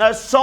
100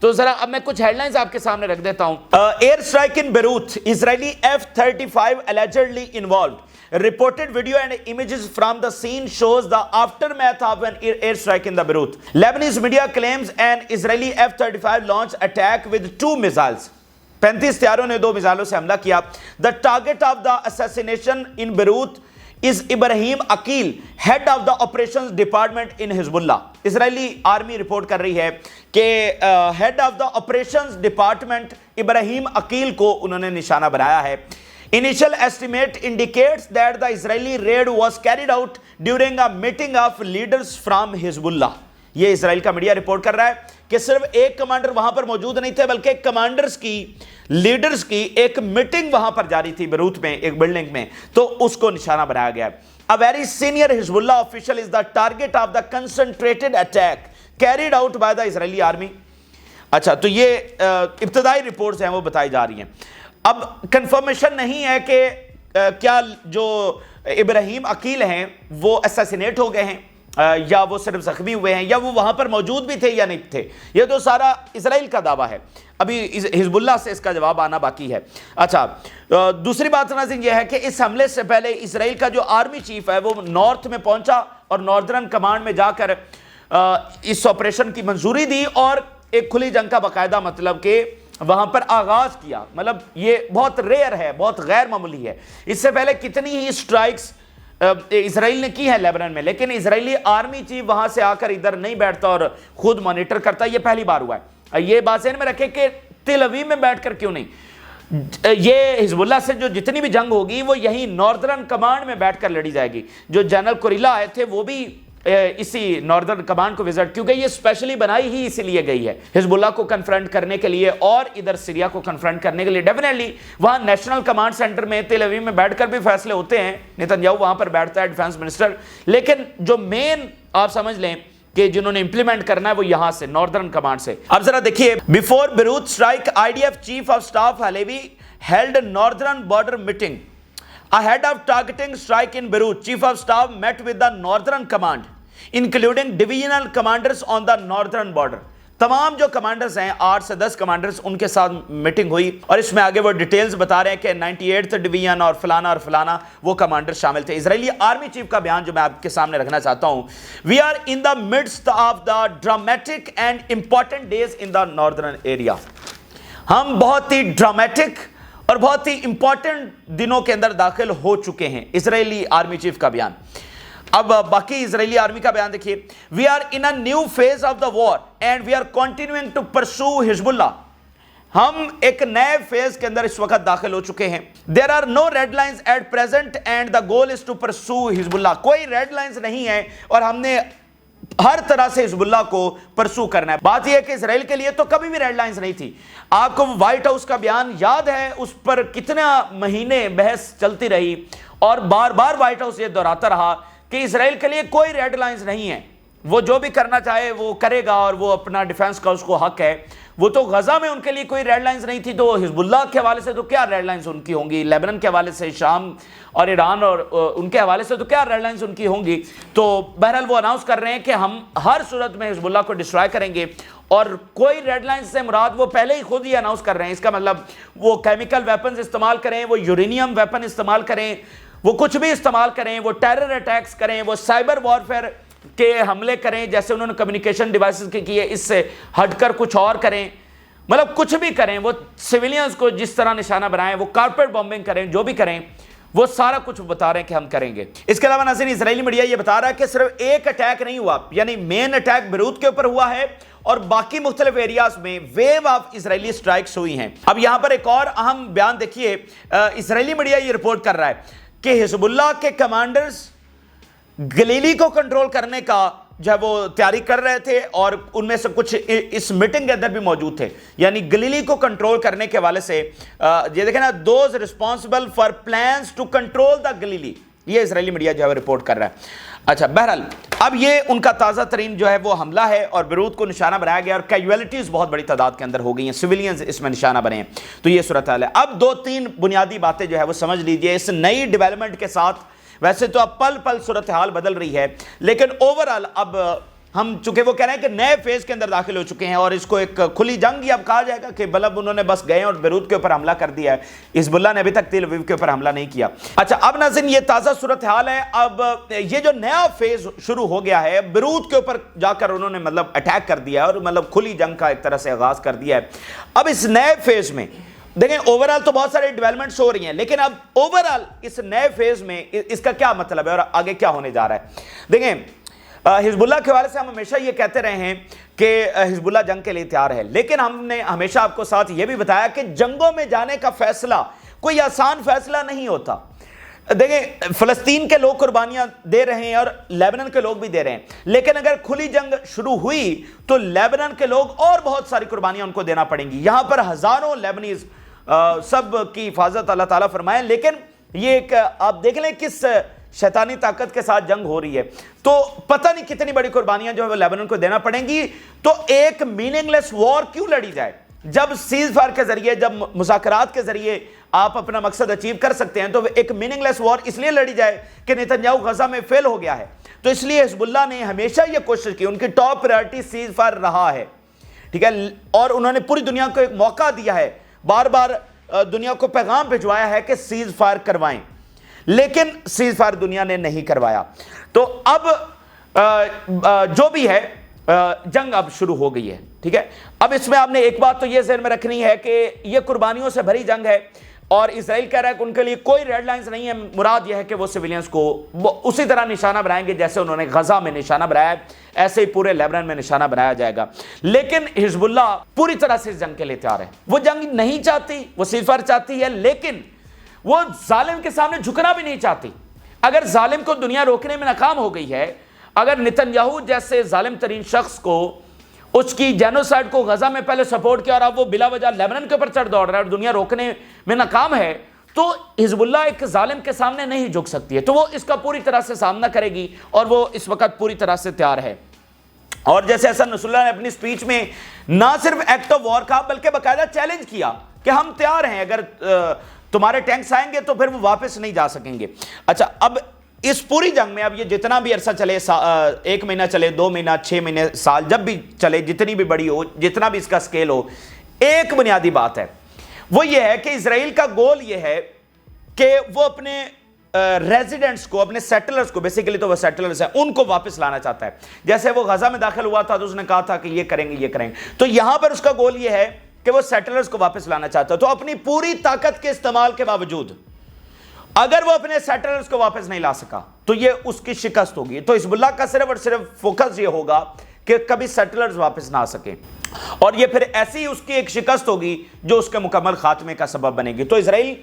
تو ذرا اب میں کچھ ہیڈ لائنز آپ کے سامنے رکھ دیتا ہوں. ایئر اسٹرائک ان بیروت, اسرائیلی F-35 allegedly involved. Reported video and images from the scene shows the aftermath of an air strike in the Beirut. Lebanese media claims an Israeli F-35 launched attack with 2 missiles. 35 طیاروں نے 2 میزائلوں سے حملہ کیا. The target of the assassination in Beirut is Ibrahim Aqil, head of the operations department in Hezbollah. Israeli army report کر رہی ہے کہ head of the operations department ابراہیم عقیل کو انہوں نے نشانہ بنایا ہے. Initial estimate indicates that the Israeli raid was carried out during a meeting of leaders from Hezbollah. یہ اسرائیل کا میڈیا رپورٹ کر رہا ہے کہ صرف ایک کمانڈر وہاں پر موجود نہیں تھے بلکہ کمانڈرز کی, لیڈرز کی ایک میٹنگ وہاں پر جاری تھی بیروت میں, ایک بلڈنگ میں, تو اس کو نشانہ بنایا گیا ہے. A very senior Hezbollah official is the target of the concentrated attack carried out by the Israeli army. اچھا, تو یہ ابتدائی رپورٹس ہیں وہ بتائی جا رہی ہیں. اب کنفرمیشن نہیں ہے کہ کیا جو ابراہیم عقیل ہیں وہ اسیسینیٹ ہو گئے ہیں یا وہ صرف زخمی ہوئے ہیں یا وہ وہاں پر موجود بھی تھے یا نہیں تھے. یہ تو سارا اسرائیل کا دعویٰ ہے, ابھی حزب اللہ سے اس کا جواب آنا باقی ہے. اچھا, دوسری بات ناظرین یہ ہے کہ اس حملے سے پہلے اسرائیل کا جو آرمی چیف ہے وہ نارتھ میں پہنچا اور ناردرن کمانڈ میں جا کر اس آپریشن کی منظوری دی اور ایک کھلی جنگ کا باقاعدہ مطلب کہ وہاں پر آغاز کیا. مطلب یہ بہت ریئر ہے, بہت غیر معمولی ہے. اس سے پہلے کتنی ہی سٹرائکس اسرائیل نے کی ہے لیبنان میں, لیکن اسرائیلی آرمی چیف وہاں سے آ کر ادھر نہیں بیٹھتا اور خود مانیٹر کرتا. یہ پہلی بار ہوا ہے. یہ بات ذہن میں رکھیں کہ تل اویو میں بیٹھ کر کیوں نہیں, یہ حزب اللہ سے جو جتنی بھی جنگ ہوگی وہ یہی ناردرن کمانڈ میں بیٹھ کر لڑی جائے گی. جو جنرل کوریلا آئے تھے وہ بھی اسی ناردرن کمانڈ کو وزٹ, کیونکہ یہ اسپیشلی بنائی ہی اسی لیے گئی ہے حزب اللہ کو کنفرنٹ کرنے کے لیے اور ادھر سیریا کو کنفرنٹ کرنے کے لیے. ڈیفینیٹلی وہاں نیشنل کمانڈ سینٹر میں تل اویو میں بیٹھ کر بھی فیصلے ہوتے ہیں, نیتن یاہو وہاں پر بیٹھتا ہے ڈیفنس منسٹر, لیکن جو مین آپ سمجھ لیں کہ جنہوں نے امپلیمنٹ کرنا ہے وہ یہاں سے ناردرن کمانڈ سے. اب ذرا دیکھیے, before Beirut strike IDF chief of staff Halevi held northern border meeting. Ahead of targeting strike in Beirut, Chief of Staff met with the Northern Command, including divisional commanders on the northern border. تمام جو commanders ہیں 8 سے 10 commanders ان کے ساتھ meeting ہوئی اور اس میں آگے وہ ڈیٹیلز بتا رہے ہیں کہ 98th ڈویژن اور فلانا وہ کمانڈر شامل تھے. اسرائیلی آرمی چیف کا بیان جو میں آپ کے سامنے رکھنا چاہتا ہوں, We are in the midst of the dramatic and important days in the northern area. ہم بہت ہی ڈرامیٹک اور بہت ہی امپورٹنٹ دنوں کے اندر داخل ہو چکے ہیں. اسرائیلی آرمی چیف کا بیان. اب باقی اسرائیلی آرمی کا بیان دیکھیے. We are in a new phase of the war and we are continuing to pursue Hezbollah. ہم ایک نئے فیز کے اندر اس وقت داخل ہو چکے ہیں. There are no red lines at present and the goal is to pursue Hezbollah. کوئی red lines نہیں ہیں اور ہم نے ہر طرح سے حزب اللہ کو پرسو کرنا ہے. بات یہ ہے کہ اسرائیل کے لیے تو کبھی بھی ریڈ لائنز نہیں تھی. آپ کو وائٹ ہاؤس کا بیان یاد ہے, اس پر کتنا مہینے بحث چلتی رہی اور بار بار وائٹ ہاؤس یہ دہراتا رہا کہ اسرائیل کے لیے کوئی ریڈ لائنز نہیں ہیں, وہ جو بھی کرنا چاہے وہ کرے گا اور وہ اپنا ڈیفنس کا اس کو حق ہے. وہ تو غزہ میں ان کے لیے کوئی ریڈ لائنز نہیں تھی, تو حزب اللہ کے حوالے سے تو کیا ریڈ لائنز ان کی ہوں گی, لیبنان کے حوالے سے, شام اور ایران اور ان کے حوالے سے تو کیا ریڈ لائنز ان کی ہوں گی. تو بہرحال وہ اناؤنس کر رہے ہیں کہ ہم ہر صورت میں حزب اللہ کو ڈسٹرائے کریں گے, اور کوئی ریڈ لائنز سے مراد وہ پہلے ہی خود ہی اناؤنس کر رہے ہیں. اس کا مطلب وہ کیمیکل ویپنز استعمال کریں, وہ یورینیم ویپن استعمال کریں, وہ کچھ بھی استعمال کریں, وہ ٹیرر اٹیکس کریں, وہ سائبر وارفیئر کے حملے کریں جیسے انہوں نے کمیونیکیشن ڈیوائسز کے کیے, اس سے ہٹ کر کچھ اور کریں, مطلب کچھ بھی کریں, وہ سویلینز کو جس طرح نشانہ بنائیں, وہ کارپیٹ بمبنگ کریں, جو بھی کریں, وہ سارا کچھ بتا رہے ہیں کہ ہم کریں گے. اس کے علاوہ ناظرین اسرائیلی میڈیا یہ بتا رہا ہے کہ صرف ایک اٹیک نہیں ہوا, یعنی مین اٹیک بیروت کے اوپر ہوا ہے اور باقی مختلف ایریاز میں ویو آف اسرائیلی سٹرائکس ہوئی ہیں. اب یہاں پر ایک اور اہم بیان دیکھیے, اسرائیلی میڈیا یہ رپورٹ کر رہا ہے کہ حزب اللہ کے کمانڈرز گلیلی کو کنٹرول کرنے کا جو ہے وہ تیاری کر رہے تھے اور ان میں سے کچھ اس میٹنگ کے اندر بھی موجود تھے. یعنی گلیلی کو کنٹرول کرنے کے حوالے سے یہ دیکھیں نا, those responsible for plans to control the Galilee, یہ اسرائیلی میڈیا جو ہے رپورٹ کر رہا ہے. اچھا بہرحال اب یہ ان کا تازہ ترین جو ہے وہ حملہ ہے اور بیروت کو نشانہ بنایا گیا اور کیجویلٹیز بہت بڑی تعداد کے اندر ہو گئی ہیں, سویلینز اس میں نشانہ بنے ہیں. تو یہ صورتحال ہے. اب 2-3 بنیادی باتیں جو ہے وہ سمجھ لیجئے اس نئی ڈیولپمنٹ کے ساتھ. ویسے تو اب پل پل صورتحال بدل رہی ہے, لیکن اوورال اب ہم چونکہ وہ کہہ رہے ہیں کہ نئے فیز کے اندر داخل ہو چکے ہیں اور اس کو ایک کھلی جنگ ہی اب کہا جائے گا کہ مطلب انہوں نے بس گئے اور بیروت کے اوپر حملہ کر دیا ہے، حزب اللہ نے ابھی تک تل اویو کے اوپر حملہ نہیں کیا۔ اچھا اب ناظرین یہ تازہ صورتحال ہے، اب یہ جو نیا فیز شروع ہو گیا ہے، بیروت کے اوپر جا کر انہوں نے مطلب اٹیک کر دیا ہے اور مطلب کھلی جنگ کا ایک طرح سے آغاز کر دیا ہے۔ اب اس نئے فیز میں دیکھیں اوورال تو بہت سارے ڈیولپمنٹس ہو رہی ہیں، لیکن اب اوورال اس نئے فیز میں اس کا کیا مطلب ہے اور آگے کیا ہونے جا رہا ہے؟ دیکھیں حزب اللہ کے حوالے سے ہم ہمیشہ یہ کہتے رہے ہیں کہ حزب اللہ جنگ کے لیے تیار ہے، لیکن ہم نے ہمیشہ آپ کو ساتھ یہ بھی بتایا کہ جنگوں میں جانے کا فیصلہ کوئی آسان فیصلہ نہیں ہوتا۔ دیکھیں فلسطین کے لوگ قربانیاں دے رہے ہیں اور لیبنان کے لوگ بھی دے رہے ہیں، لیکن اگر کھلی جنگ شروع ہوئی تو لیبنان کے لوگ اور بہت ساری قربانیاں ان کو دینا پڑیں گی۔ یہاں پر ہزاروں لیبنیز سب کی حفاظت اللہ تعالیٰ فرمائے، لیکن یہ ایک آپ دیکھ لیں کس شیطانی طاقت کے ساتھ جنگ ہو رہی ہے، تو پتہ نہیں کتنی بڑی قربانیاں جو ہے وہ لیبنان کو دینا پڑیں گی۔ تو ایک میننگ لیس وار کیوں لڑی جائے جب سیز فائر کے ذریعے، جب مذاکرات کے ذریعے آپ اپنا مقصد اچیو کر سکتے ہیں، تو ایک میننگ لیس وار اس لیے لڑی جائے کہ نتنیاہو غزہ میں فیل ہو گیا ہے۔ تو اس لیے حزب اللہ نے ہمیشہ یہ کوشش کی، ان کی ٹاپ پرائرٹی سیز فائر رہا ہے، ٹھیک ہے، اور انہوں نے پوری دنیا کو ایک موقع دیا ہے، بار بار دنیا کو پیغام بھجوایا ہے کہ سیز فائر کروائیں، لیکن سیز فائر دنیا نے نہیں کروایا۔ تو اب جو بھی ہے جنگ اب شروع ہو گئی ہے، ٹھیک ہے۔ اب اس میں آپ نے ایک بات تو یہ ذہن میں رکھنی ہے کہ یہ قربانیوں سے بھری جنگ ہے اور اسرائیل کہہ رہا ہے کہ ان کے لیے کوئی ریڈ لائنز نہیں ہے، مراد یہ ہے کہ وہ سویلینز کو اسی طرح نشانہ بنائیں گے جیسے انہوں نے غزہ میں نشانہ بنایا ہے، ایسے ہی پورے لیبنان میں نشانہ بنایا جائے گا۔ لیکن حزب اللہ پوری طرح سے اس جنگ کے لیے تیار ہے، وہ جنگ نہیں چاہتی، وہ سیز فائر چاہتی ہے، لیکن وہ ظالم کے سامنے جھکنا بھی نہیں چاہتی۔ اگر ظالم کو دنیا روکنے میں ناکام ہو گئی ہے، اگر نتنیاہو جیسے ظالم ترین شخص کو، اس کی جینوسائیڈ کو غزہ میں پہلے سپورٹ کیا اور اب وہ بلا وجہ لیبنان کے اوپر چڑھ دوڑ رہا ہے اور دنیا روکنے میں ناکام ہے، تو حزب اللہ ایک ظالم کے سامنے نہیں جھک سکتی ہے، تو وہ اس کا پوری طرح سے سامنا کرے گی اور وہ اس وقت پوری طرح سے تیار ہے۔ اور جیسے حسن نصر اللہ نے اپنی سپیچ میں نہ صرف ایکٹ آف وار کہا بلکہ باقاعدہ چیلنج کیا کہ ہم تیار ہیں، اگر تمہارے ٹینکس آئیں گے تو پھر وہ واپس نہیں جا سکیں گے۔ اچھا اب اس پوری جنگ میں اب یہ جتنا بھی عرصہ چلے، 1 مہینہ چلے، 2 مہینہ، 6 مہینے، سال، جب بھی چلے، جتنی بھی بڑی ہو، جتنا بھی اس کا سکیل ہو، ایک بنیادی بات ہے، وہ یہ ہے کہ اسرائیل کا گول یہ ہے کہ وہ اپنے ریزیڈنٹس کو، اپنے سیٹلرز کو، بیسیکلی تو وہ سیٹلرز ہیں، ان کو واپس لانا چاہتا ہے۔ جیسے وہ غزہ میں داخل ہوا تھا تو اس نے کہا تھا کہ یہ کریں گے، یہ کریں گے، تو یہاں پر اس کا گول یہ ہے کہ وہ سیٹلرز کو واپس لانا چاہتا ہے۔ تو اپنی پوری طاقت کے استعمال کے باوجود اگر وہ اپنے سیٹلرز کو واپس نہیں لا سکا تو یہ اس کی شکست ہوگی۔ تو حزب اللہ کا صرف اور صرف فوکس یہ ہوگا کہ کبھی سیٹلرز واپس نہ آ سکیں، اور یہ پھر ایسی اس کی ایک شکست ہوگی جو اس کے مکمل خاتمے کا سبب بنے گی۔ تو اسرائیل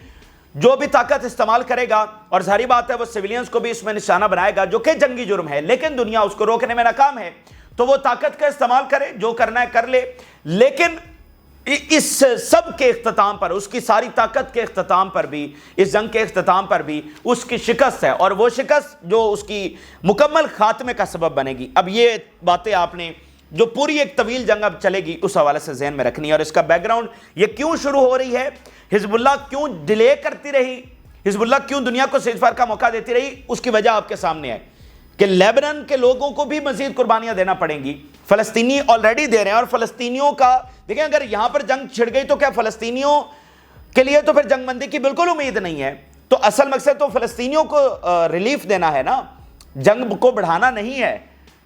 جو بھی طاقت استعمال کرے گا، اور ظاہری بات ہے وہ سویلینز کو بھی اس میں نشانہ بنائے گا جو کہ جنگی جرم ہے، لیکن دنیا اس کو روکنے میں ناکام ہے، تو وہ طاقت کا استعمال کرے، جو کرنا ہے کر لے، لیکن اس سب کے اختتام پر، اس کی ساری طاقت کے اختتام پر بھی، اس جنگ کے اختتام پر بھی اس کی شکست ہے، اور وہ شکست جو اس کی مکمل خاتمے کا سبب بنے گی۔ اب یہ باتیں آپ نے جو پوری ایک طویل جنگ اب چلے گی اس حوالے سے ذہن میں رکھنی ہے، اور اس کا بیک گراؤنڈ یہ کیوں شروع ہو رہی ہے، حزب اللہ کیوں ڈیلے کرتی رہی، حزب اللہ کیوں دنیا کو سیز فائر کا موقع دیتی رہی، اس کی وجہ آپ کے سامنے ہے کہ لیبنان کے لوگوں کو بھی مزید قربانیاں دینا پڑیں گی۔ فلسطینی آلریڈی دے رہے ہیں، اور فلسطینیوں کا دیکھیں، اگر یہاں پر جنگ چھڑ گئی تو کیا فلسطینیوں کے لیے تو پھر جنگ بندی کی بالکل امید نہیں ہے۔ تو اصل مقصد تو فلسطینیوں کو ریلیف دینا ہے نا، جنگ کو بڑھانا نہیں ہے۔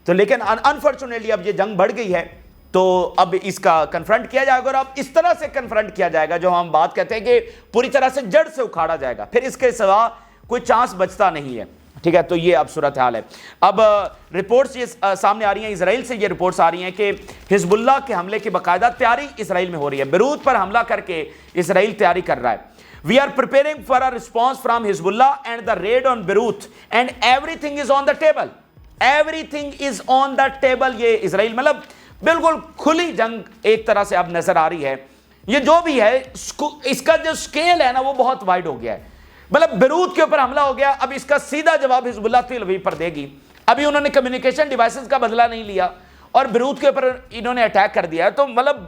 تو لیکن انفارچونیٹلی اب یہ جنگ بڑھ گئی ہے، تو اب اس کا کنفرنٹ کیا جائے گا، اور اب اس طرح سے کنفرنٹ کیا جائے گا جو ہم بات کہتے ہیں کہ پوری طرح سے جڑ سے اکھاڑا جائے گا، پھر اس کے سوا کوئی چانس بچتا نہیں ہے، ٹھیک ہے۔ تو یہ اب صورتحال ہے۔ اب رپورٹس یہ سامنے آ رہی ہیں، اسرائیل سے یہ رپورٹس آ رہی ہیں کہ حزب اللہ کے حملے کی باقاعدہ تیاری اسرائیل میں ہو رہی ہے، بیروت پر حملہ کر کے اسرائیل تیاری کر رہا ہے۔ We are preparing for a response from Hezbollah and the raid on Beirut and everything is on the table. Everything is on the table۔ یہ اسرائیل مطلب بالکل کھلی جنگ ایک طرح سے اب نظر آ رہی ہے۔ یہ جو بھی ہے اس کا جو سکیل ہے نا وہ بہت وائڈ ہو گیا ہے، مطلب بیروت کے اوپر حملہ ہو گیا، اب اس کا سیدھا جواب حزب اللہ تل اویو پر دے گی۔ ابھی انہوں نے کمیونیکیشن ڈیوائسز کا بدلہ نہیں لیا اور بیروت کے اوپر انہوں نے اٹیک کر دیا ہے، تو مطلب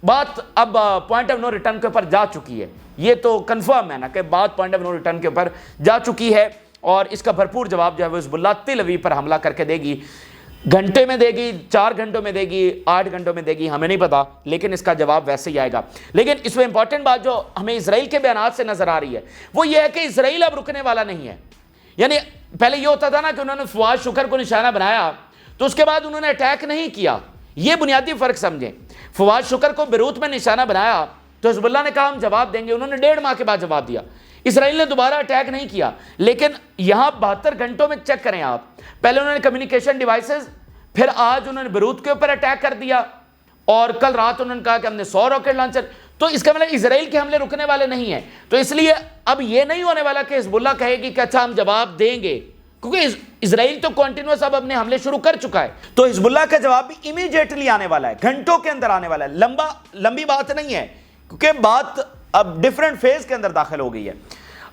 بات اب پوائنٹ آف نو ریٹرن کے اوپر جا چکی ہے۔ یہ تو کنفرم ہے نا کہ بات پوائنٹ آف نو ریٹرن کے اوپر جا چکی ہے، اور اس کا بھرپور جواب جو ہے وہ حزب اللہ تل اویو پر حملہ کر کے دے گی۔ گھنٹے میں دے گی، 4 گھنٹوں میں دے گی، 8 گھنٹوں میں دے گی، ہمیں نہیں پتا، لیکن اس کا جواب ویسے ہی آئے گا۔ لیکن اس میں امپورٹنٹ بات جو ہمیں اسرائیل کے بیانات سے نظر آ رہی ہے وہ یہ ہے کہ اسرائیل اب رکنے والا نہیں ہے۔ یعنی پہلے یہ ہوتا تھا نا کہ انہوں نے فواد شکر کو نشانہ بنایا تو اس کے بعد انہوں نے اٹیک نہیں کیا، یہ بنیادی فرق سمجھیں۔ فواد شکر کو بیروت میں نشانہ بنایا تو حزب اللہ نے کہا ہم جواب دیں گے، انہوں نے 1.5 ماہ کے بعد جواب دیا۔ اسرائیل نے دوبارہ اٹیک نہیں کیا، لیکن یہاں 72 گھنٹوں میں چیک کریں آپ، پہلے انہوں نے کمیونیکیشن ڈیوائسز، پھر آج انہوں نے بیروت کے اوپر اٹیک کر دیا، اور کل رات انہوں نے کہا کہ ہم نے 100 راکٹ لانچر۔ تو اس کا مطلب اسرائیل کے حملے رکنے والے نہیں ہیں۔ تو اس لیے اب یہ نہیں ہونے والا کہ حزب اللہ کہے گی کہ اچھا ہم جواب دیں گے، کیونکہ اسرائیل تو کنٹینیوس اب اپنے حملے شروع کر چکا ہے، تو حزب اللہ کا جواب بھی امیڈیٹلی آنے والا ہے، گھنٹوں کے اندر آنے والا ہے، لمبی بات نہیں ہے، کیونکہ بات اب ڈیفرنٹ فیز کے اندر داخل ہو گئی ہے۔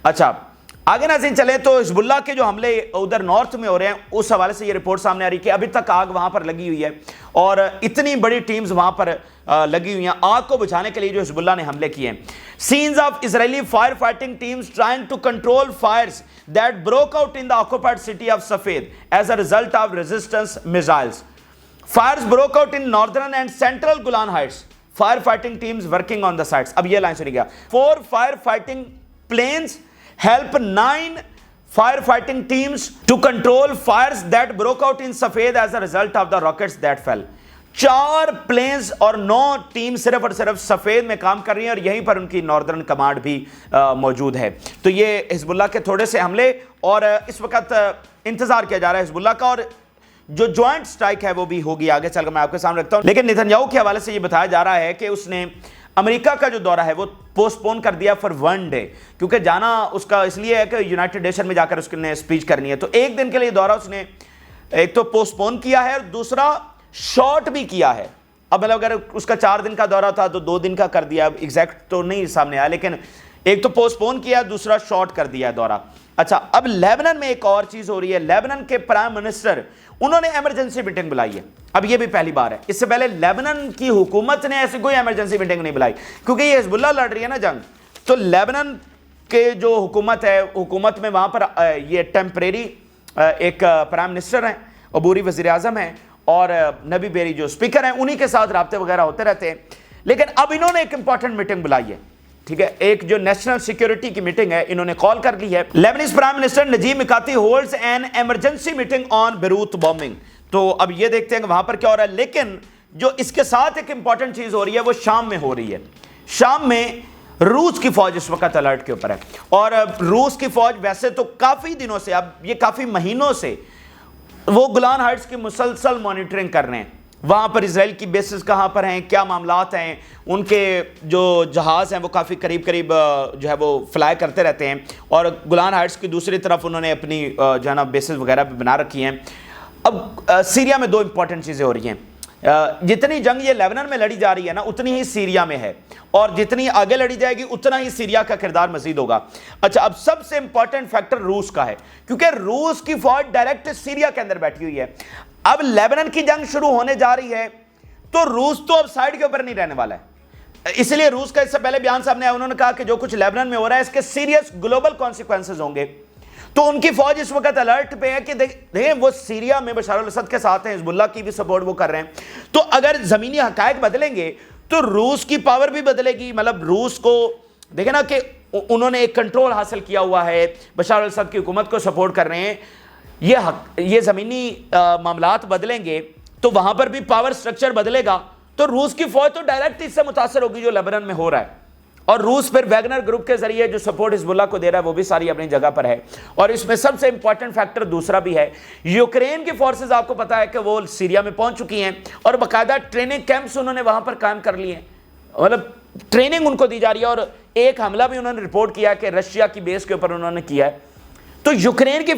اچھا آگے ناظرین چلیں تو حزب اللہ کے جو حملے ادھر نارتھ میں ہو رہے ہیں اس حوالے سے یہ رپورٹ سامنے آ رہی ہے کہ ابھی تک آگ وہاں پر لگی ہوئی ہے اور اتنی بڑی ٹیمز وہاں پر لگی ہوئی ہیں آگ کو بجھانے کے لیے جو حزب اللہ نے حملے کیے ہیں۔ Scenes of Israeli fire fighting teams trying to control fires that broke out in the occupied city of Safed as a result of resistance missiles. Fires broke out in northern and central Golan Heights. Firefighting teams working on the sites. اب یہ line سنی گیا. 4 firefighting planes help 9 firefighting teams to control fires that broke out in Safed as a result of the rockets that fell. 4 planes اور 9 team صرف اور صرف سفید میں کام کر رہی ہیں اور یہیں پر ان کی ناردرن کمانڈ بھی موجود ہے۔ تو یہ حزب اللہ کے تھوڑے سے حملے اور اس وقت انتظار کیا جا رہا ہے حزب اللہ کا، اور جو جوائنٹ سٹرائک ہے وہ بھی ہوگی آگے چل کر میں آپ کے سامنے رکھتا ہوں۔ لیکن نیتن یاہو کے حوالے سے یہ بتایا جا رہا ہے کہ اس نے امریکہ کا جو دورہ ہے وہ پوسٹ پون کر دیا فار 1 ڈے، کیونکہ جانا اس کا اس لیے ہے کہ یونائٹڈ نیشن میں جا کر اس نے اسپیچ کرنی ہے، تو 1 دن کے لیے دورہ اس نے ایک تو پوسٹ پون کیا ہے اور دوسرا شارٹ بھی کیا ہے۔ اب مطلب اگر اس کا 4 دن کا دورہ تھا تو 2 دن کا کر دیا، ایگزیکٹ تو نہیں سامنے آیا، لیکن ایک تو پوسٹ پون کیا دوسرا شارٹ کر دیا دورہ۔ اچھا اب لیبنن میں ایک اور چیز ہو رہی ہے، لیبنن کے پرائم منسٹر انہوں نے ایمرجنسی میٹنگ بلائی ہے۔ اب یہ بھی پہلی بار ہے، اس سے پہلے لیبنن کی حکومت نے ایسی کوئی ایمرجنسی میٹنگ نہیں بلائی، کیونکہ یہ حزب اللہ لڑ رہی ہے نا جنگ، تو لیبنن کے جو حکومت ہے حکومت میں وہاں پر یہ ٹیمپریری ایک پرائم منسٹر ہیں، عبوری وزیر اعظم ہیں، اور نبی بیری جو اسپیکر ہیں انہی کے ساتھ رابطے وغیرہ ہوتے رہتے ہیں، لیکن اب انہوں نے ایک امپورٹنٹ میٹنگ بلائی ہے، ٹھیک ہے، ایک جو نیشنل سیکیورٹی کی میٹنگ ہے انہوں نے کال کر لی ہے۔ Lebanese prime minister Najib Mikati holds an emergency meeting on Beirut bombing. تو اب یہ دیکھتے ہیں کہ وہاں پر کیا ہو رہا ہے، لیکن جو اس کے ساتھ ایک امپورٹنٹ چیز ہو رہی ہے وہ شام میں ہو رہی ہے۔ شام میں روس کی فوج اس وقت الرٹ کے اوپر ہے، اور روس کی فوج ویسے تو کافی دنوں سے، اب یہ کافی مہینوں سے وہ گولان ہائٹس کی مسلسل مانیٹرنگ کر رہے ہیں، وہاں پر اسرائیل کی بیسز کہاں پر ہیں، کیا معاملات ہیں، ان کے جو جہاز ہیں وہ کافی قریب جو ہے وہ فلائی کرتے رہتے ہیں، اور گولان ہائٹس کی دوسری طرف انہوں نے اپنی جو ہے نا بیسز وغیرہ بھی بنا رکھی ہیں۔ اب سیریا میں 2 امپورٹنٹ چیزیں ہو رہی ہیں، جتنی جنگ یہ لیبنن میں لڑی جا رہی ہے نا اتنی ہی سیریا میں ہے، اور جتنی آگے لڑی جائے گی اتنا ہی سیریا کا کردار مزید ہوگا۔ اچھا اب سب سے امپورٹنٹ فیکٹر روس کا ہے، کیونکہ روس کی فوج ڈائریکٹ سیریا کے اندر بیٹھی ہوئی ہے۔ اب لیبنن کی جنگ شروع ہونے جا رہی ہے تو روس تو اب سائیڈ کے اوپر نہیں رہنے والا ہے، اس لیے روس کا اس سے پہلے بیان سامنے آیا، انہوں نے کہا کہ جو کچھ لیبنن میں ہو رہا ہے اس کے سیریس گلوبل کانسیکوینسز ہوں گے۔ تو ان کی فوج اس وقت الرٹ پہ ہے کہ دیکھیں وہ سیریا میں بشار الاسد کے ساتھ ہیں، حزب اللہ کی بھی سپورٹ وہ کر رہے ہیں، تو اگر زمینی حقائق بدلیں گے تو روس کی پاور بھی بدلے گی۔ مطلب روس کو دیکھیں نا کہ انہوں نے ایک کنٹرول حاصل کیا ہوا ہے، بشار الاسد کی حکومت کو سپورٹ کر رہے ہیں، یہ زمینی معاملات بدلیں گے تو وہاں پر بھی پاور سٹرکچر بدلے گا، تو روس کی فوج تو ڈائریکٹ اس سے متاثر ہوگی جو لیبنن میں ہو رہا ہے، اور روس پھر ویگنر گروپ کے ذریعے جو سپورٹ حزب اللہ کو دے رہا ہے وہ بھی ساری اپنی جگہ پر ہے۔ اور اس میں سب سے امپورٹنٹ فیکٹر دوسرا بھی ہے، یوکرین کی فورسز آپ کو پتا ہے کہ وہ سیریا میں پہنچ چکی ہیں، اور باقاعدہ ٹریننگ کیمپس انہوں نے وہاں پر قائم کر لیے ہیں، مطلب ٹریننگ ان کو دی جا رہی ہے، اور ایک حملہ بھی انہوں نے رپورٹ کیا کہ رشیا کی بیس کے اوپر انہوں نے کیا ہے۔ تو یوکرین کی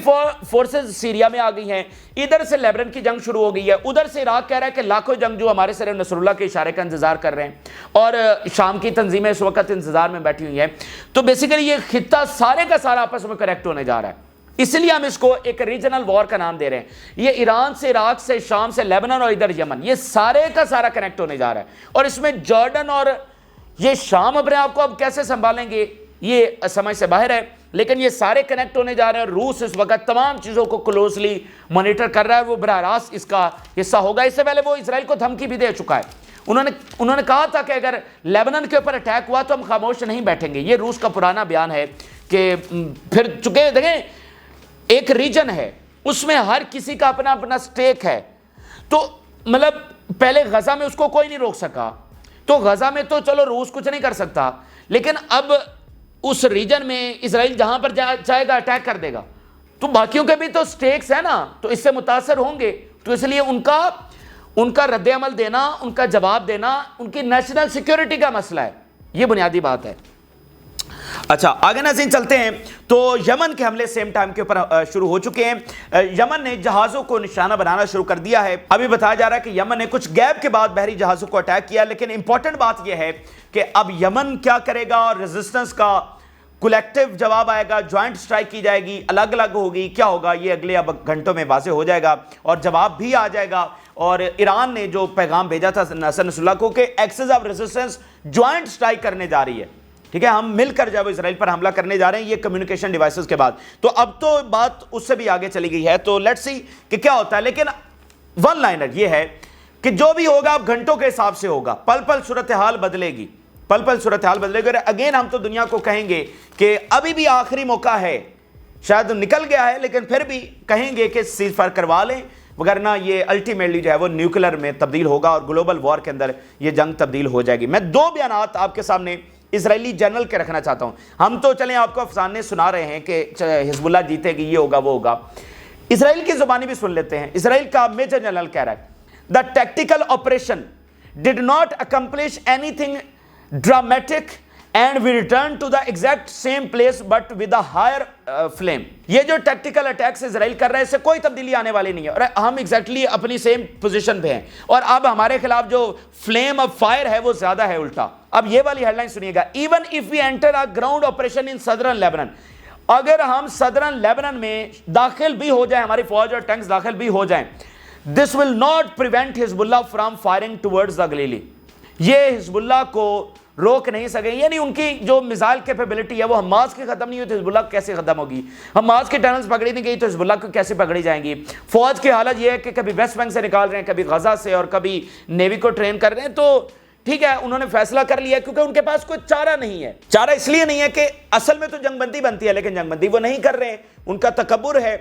فورسز سیریا میں آ گئی ہیں، ادھر سے لیبنن کی جنگ شروع ہو گئی ہے، ادھر سے عراق کہہ رہا ہے کہ لاکھوں جنگجو ہمارے صرف نصر اللہ کے اشارے کا انتظار کر رہے ہیں، اور شام کی تنظیمیں اس وقت انتظار میں بیٹھی ہوئی ہیں۔ تو بیسیکلی یہ خطہ سارے کا سارا آپس میں کریکٹ ہونے جا رہا ہے، اس لیے ہم اس کو ایک ریجنل وار کا نام دے رہے ہیں۔ یہ ایران سے، عراق سے، شام سے، لیبنن اور ادھر یمن، یہ سارے کا سارا کنیکٹ ہونے جا رہا ہے، اور اس میں جارڈن اور یہ شام اپنے آپ کو اب کیسے سنبھالیں گے یہ سمجھ سے باہر ہے۔ لیکن یہ سارے کنیکٹ ہونے جا رہے ہیں. روس اس وقت تمام چیزوں کو کلوزلی مانیٹر کر رہا ہے, وہ براہ راست اس کا حصہ ہوگا. اس سے پہلے وہ اسرائیل کو دھمکی بھی دے چکا ہے. انہوں نے کہا تھا کہ اگر لیبنان کے اوپر اٹیک ہوا تو ہم خاموش نہیں بیٹھیں گے. یہ روس کا پرانا بیان ہے کہ پھر چکے دیکھیں ایک ریجن ہے, اس میں ہر کسی کا اپنا اپنا سٹیک ہے. تو مطلب پہلے غزہ میں اس کو کوئی نہیں روک سکا, تو غزہ میں تو چلو روس کچھ نہیں کر سکتا, لیکن اب اس ریجن میں اسرائیل جہاں پر چاہے گا اٹیک کر دے گا. تو باقیوں کے بھی تو سٹیکس ہیں نا, تو اس سے متاثر ہوں گے. تو اس لیے ان کا رد عمل دینا, ان کا جواب دینا ان کی نیشنل سیکیورٹی کا مسئلہ ہے. یہ بنیادی بات ہے. اچھا آگے ناظرین چلتے ہیں. تو یمن کے حملے سیم ٹائم کے اوپر شروع ہو چکے ہیں. یمن نے جہازوں کو نشانہ بنانا شروع کر دیا ہے. ابھی بتایا جا رہا ہے کہ یمن نے کچھ گیپ کے بعد بحری جہازوں کو اٹیک کیا, لیکن امپورٹنٹ بات یہ ہے کہ اب یمن کیا کرے گا, اور ریزسٹنس کا کولیکٹیو جواب آئے گا, جوائنٹ سٹرائک کی جائے گی, الگ الگ ہوگی, کیا ہوگا یہ اگلے اب گھنٹوں میں واضح ہو جائے گا اور جواب بھی آ جائے گا. اور ایران نے جو پیغام بھیجا تھا نصر اللہ کو کہ axis of resistance joint strike کرنے جا رہی ہے, ٹھیک ہے, ہم مل کر جب اسرائیل پر حملہ کرنے جا رہے ہیں, یہ کمیونیکیشن ڈیوائسز کے بعد. تو اب تو بات اس سے بھی آگے چلی گئی ہے. تو لیٹس سی کہ کیا ہوتا ہے. لیکن ون لائنر یہ ہے کہ جو بھی ہوگا اب گھنٹوں کے حساب سے ہوگا, پل پل صورتحال بدلے گی, پل پل صورتحال بدلے گی. اور اگین ہم تو دنیا کو کہیں گے کہ ابھی بھی آخری موقع ہے, شاید نکل گیا ہے لیکن پھر بھی کہیں گے کہ سیز فائر کروا لیں, وگرنہ یہ الٹیمیٹلی جو ہے وہ نیوکلر میں تبدیل ہوگا اور گلوبل وار کے اندر یہ جنگ تبدیل ہو جائے گی. میں دو بیانات آپ کے سامنے اسرائیلی جنرل کے رکھنا چاہتا ہوں. ہم تو چلیں آپ کو افسانے سنا رہے ہیں کہ حزب اللہ جیتے گی, یہ ہوگا وہ ہوگا. اسرائیل کی زبانی بھی سن لیتے ہیں. اسرائیل کا میجر جنرل کہہ رہا ہے the tactical operation did not accomplish anything dramatic and we returned to the exact same place but with a higher flame. یہ جو ٹیکٹیکل اٹیکس اسرائیل کر رہا ہے اس سے کوئی تبدیلی آنے والی نہیں ہے, اور ہم ایگزیکٹلی اپنی سیم پوزیشن پہ ہیں, اور اب ہمارے خلاف جو فلیم آف فائر ہے وہ زیادہ ہے الٹا. اب یہ والی ہیڈ لائن سنیے گا. Even if we enter a ground operation in southern Lebanon, اگر ہم سدرن لیبنان میں داخل بھی ہو جائیں, ہماری فوج اور ٹینکس داخل بھی ہو جائیں, this will not prevent حزب اللہ from firing towards the Galilee. یہ حزب اللہ کو روک نہیں سکے. یعنی ان کی جو میزائل کیپیبلٹی ہے وہ حماس کی ختم نہیں ہوئی تو حزب اللہ کیسے ختم ہوگی. حماس کی ٹنلز پکڑی نہیں گئی تو حزب اللہ کو کیسے پکڑی جائیں گی. فوج کی حالت یہ ہے کہ کبھی ویسٹ بینک سے نکال رہے ہیں, کبھی غزہ سے, اور کبھی نیوی کو ٹرین کر رہے ہیں. تو ٹھیک ہے, انہوں نے فیصلہ کر لیا کیونکہ ان کے پاس کوئی چارہ نہیں ہے. چارہ اس لیے نہیں ہے کہ اصل میں تو جنگ بندی بنتی ہے, لیکن جنگ بندی وہ نہیں کر رہے ہیں, ان کا تکبر ہے.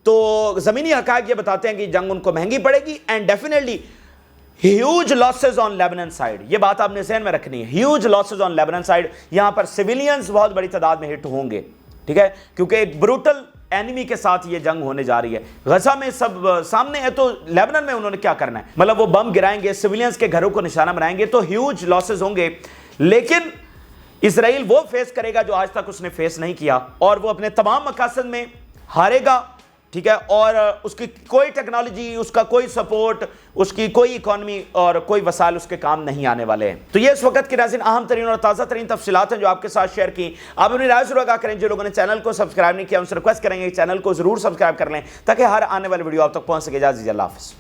تو زمینی حقائق یہ بتاتے ہیں کہ جنگ ان کو مہنگی پڑے گی. And definitely huge losses on Lebanon side, یہ بات آپ نے ذہن میں رکھنی ہے. ہیوج لاسز آن لیبنان سائڈ, یہاں پر سویلینز بہت بڑی تعداد میں ہٹ ہوں گے, ٹھیک ہے, کیونکہ ایک بروٹل اینیمی کے ساتھ یہ جنگ ہونے جا رہی ہے. غزہ میں سب سامنے ہے, تو لیبنان میں انہوں نے کیا کرنا ہے, مطلب وہ بم گرائیں گے, سویلینز کے گھروں کو نشانہ بنائیں گے, تو ہیوج لاسز ہوں گے. لیکن اسرائیل وہ فیس کرے گا جو آج تک اس نے فیس نہیں کیا, اور وہ اپنے تمام مقاصد میں ہارے گا, ٹھیک ہے, اور اس کی کوئی ٹیکنالوجی, اس کا کوئی سپورٹ, اس کی کوئی اکانومی اور کوئی وسائل اس کے کام نہیں آنے والے ہیں. تو یہ اس وقت کی ناظرین اہم ترین اور تازہ ترین تفصیلات ہیں جو آپ کے ساتھ شیئر کی. آپ اپنی رائے ضرور آگاہ کریں. جو لوگوں نے چینل کو سبسکرائب نہیں کیا ان سے ریکویسٹ کریں گے چینل کو ضرور سبسکرائب کر لیں تاکہ ہر آنے والی ویڈیو آپ تک پہنچ سکے. اجازت دیجیے, اللہ حافظ.